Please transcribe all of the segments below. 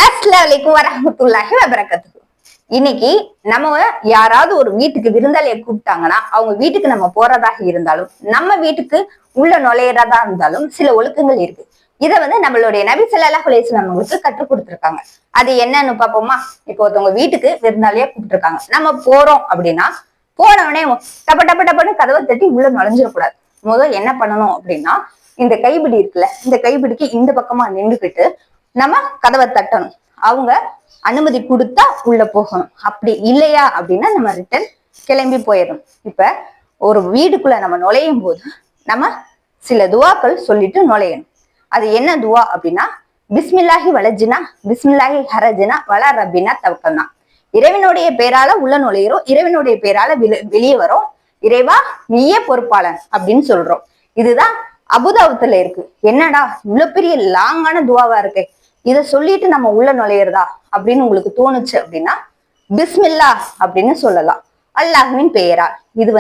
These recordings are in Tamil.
அஸ்ஸலாமு அலைக்கும் வரஹ்மத்துல்லாஹி வபரகாத்துஹு. இன்னைக்கு நம்ம யாராவது ஒரு வீட்டுக்கு விருந்தாளியை கூப்பிட்டாங்கன்னா அவங்க வீட்டுக்கு நம்ம போறதாக இருந்தாலும் நம்ம வீட்டுக்கு உள்ள நுழையிறதா இருந்தாலும் சில ஒழுக்கங்கள் இருக்கு. இதை நம்மளுடைய நபி ஸல்லல்லாஹு அலைஹி வஸல்லம் நம்மளுக்கு கற்றுக் கொடுத்திருக்காங்க. அது என்னன்னு பாப்போமா? இப்போ ஒருத்தவங்க வீட்டுக்கு விருந்தாளியா கூப்பிட்டுருக்காங்க, நம்ம போறோம் அப்படின்னா போன உடனே டப்ப டப்ப டப்பன்னு கதவை தட்டி உள்ள நுழைஞ்சிடக்கூடாது. முதல் என்ன பண்ணணும் அப்படின்னா, இந்த கைப்பிடி இருக்குல்ல, இந்த கைப்பிடிக்கு இந்த பக்கமா நின்றுக்கிட்டு நம்ம கதவை தட்டணும். அவங்க அனுமதி கொடுத்தா உள்ள போகணும். அப்படி இல்லையா அப்படின்னா நம்ம ரிட்டர்ன் கிளம்பி போயிடணும். இப்ப ஒரு வீடுக்குள்ள நம்ம நுழையும் போது நம்ம சில துவாக்கள் சொல்லிட்டு நுழையணும். அது என்ன துவா அப்படின்னா, பிஸ்மில்லாஹி வலஜினா பிஸ்மில்லாஹி ஹரஜினா வலா ரப்பினா தவக்கல்னா. இறைவனுடைய பேரால உள்ள நுழையிறோம், இறைவனுடைய பேரால வெளியே வரோம், இறைவா நீயே பொறுப்பாளன் அப்படின்னு சொல்றோம். இதுதான் அபுதாபுத்துல இருக்கு. என்னடா இவ்வளவு பெரிய லாங்கான துவாவா இருக்கு, இதை சொல்லிட்டு நம்ம உள்ள நுழையிறதா அப்படின்னு உங்களுக்கு தோணுச்சு அப்படின்னா பிஸ்மில்லா அப்படின்னு சொல்லலாம், அல்லாஹ்வின் பெயரா. இது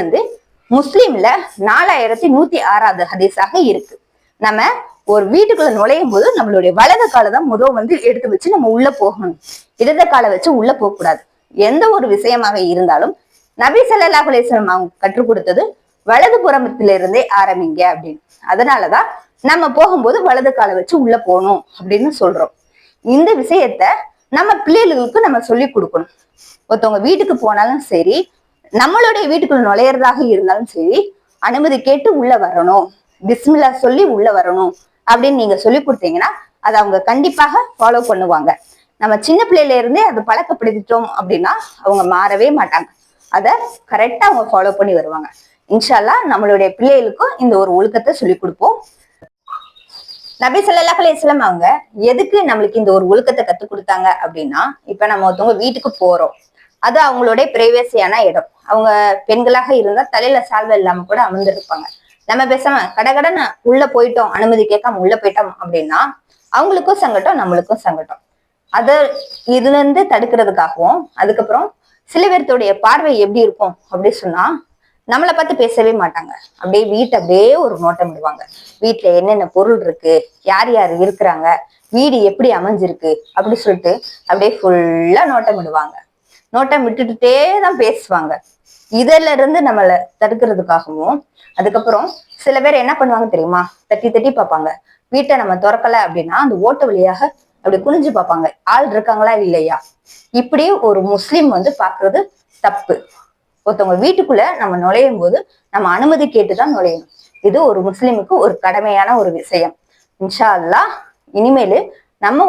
முஸ்லிம்ல 4106வது ஹதீஸாக இருக்கு. நம்ம ஒரு வீட்டுக்குள்ள நுழையும் போது நம்மளுடைய வலது காலை தான் எடுத்து வச்சு நம்ம உள்ள போகணும். இடது காலை வச்சு உள்ள போக கூடாது. எந்த ஒரு விஷயமாக இருந்தாலும் நபி ஸல்லல்லாஹு அலைஹி வஸல்லம் அவங்க கற்றுக் கொடுத்தது வலது புறத்திலிருந்தே ஆரம்பிங்க அப்படின்னு. அதனாலதான் நம்ம போகும்போது வலது காலை வச்சு உள்ள போகணும் அப்படின்னு சொல்றோம். இந்த விஷயத்த நம்ம பிள்ளைகளுக்கு நம்ம சொல்லி கொடுக்கணும். ஒருத்தவங்க வீட்டுக்கு போனாலும் சரி, நம்மளுடைய வீட்டுக்குள்ள நுழையிறதாக இருந்தாலும் சரி, அனுமதி கேட்டு உள்ள வரணும், பிஸ்மில்லா சொல்லி உள்ள வரணும் அப்படின்னு நீங்க சொல்லி கொடுத்தீங்கன்னா அதை அவங்க கண்டிப்பாக ஃபாலோ பண்ணுவாங்க. நம்ம சின்ன பிள்ளையில இருந்தே அதை பழக்கப்படுத்திட்டோம் அப்படின்னா அவங்க மாறவே மாட்டாங்க. அதை கரெக்டா அவங்க ஃபாலோ பண்ணி வருவாங்க. இன்ஷா அல்லாஹ் நம்மளுடைய பிள்ளைகளுக்கும் இந்த ஒரு ஒழுக்கத்தை சொல்லி கொடுப்போம். நபி ஸல்லல்லாஹு அலைஹி வஸல்லம் அவங்க எதுக்கு நம்மளுக்கு இந்த ஒரு ஒழுக்கத்தை கத்துக் கொடுத்தாங்க அப்படின்னா, இப்ப நம்ம ஒருத்தவங்க வீட்டுக்கு போறோம், அது அவங்களுடைய பிரைவேசியான இடம். அவங்க பெண்களாக இருந்தா தலையில சால்வை இல்லாம கூட அமர்ந்திருப்பாங்க. நம்ம பேசாம கடகடன்னு உள்ள போயிட்டோம், அனுமதி கேட்காம உள்ள போயிட்டோம் அப்படின்னா அவங்களுக்கும் சங்கடம், நம்மளுக்கும் சங்கடம். அத இதுல இருந்து தடுக்கிறதுக்காகவும், அதுக்கப்புறம் சில பேர்த்தோடைய பார்வை எப்படி இருக்கும் அப்படி சொன்னா, நம்மளை பார்த்து பேசவே மாட்டாங்க. அப்படியே வீட்டை அப்படியே ஒரு நோட்டம் விடுவாங்க. வீட்டுல என்னென்ன பொருள் இருக்கு, யார் யார் இருக்கிறாங்க, வீடு எப்படி அமைஞ்சிருக்கு அப்படி சொல்லிட்டு அப்படியே ஃபுல்லா நோட்டம் விடுவாங்க. நோட்டம் விட்டுட்டே தான் பேசுவாங்க. இதுல இருந்து நம்மளை தடுக்கிறதுக்காகவும், அதுக்கப்புறம் சில பேர் என்ன பண்ணுவாங்க தெரியுமா, தட்டி தட்டி பார்ப்பாங்க. வீட்டை நம்ம திறக்கல அப்படின்னா அந்த ஓட்டு வழியாக அப்படி குனிஞ்சு பார்ப்பாங்க, ஆள் இருக்காங்களா இல்லையா. இப்படி ஒரு முஸ்லிம் பாக்குறது தப்பு. ஒருத்தவங்க வீட்டுக்குள்ள நம்ம நுழையும் போது நம்ம அனுமதி கேட்டுதான் நுழையணும். இது ஒரு முஸ்லிமுக்கு ஒரு கடமையான ஒரு விஷயம். இன்ஷா அல்லாஹ் இனிமேலு நம்ம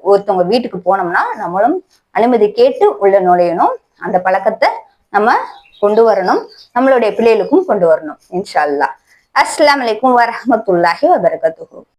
ஒருத்தவங்க வீட்டுக்கு போனோம்னா நம்மளும் அனுமதி கேட்டு உள்ள நுழையணும். அந்த பழக்கத்தை நம்ம கொண்டு வரணும், நம்மளுடைய பிள்ளைகளுக்கும் கொண்டு வரணும் இன்ஷா அல்லாஹ். அஸ்ஸலாமு அலைக்கும் வரஹ்மத்துல்லாஹி வபரகாத்துஹு.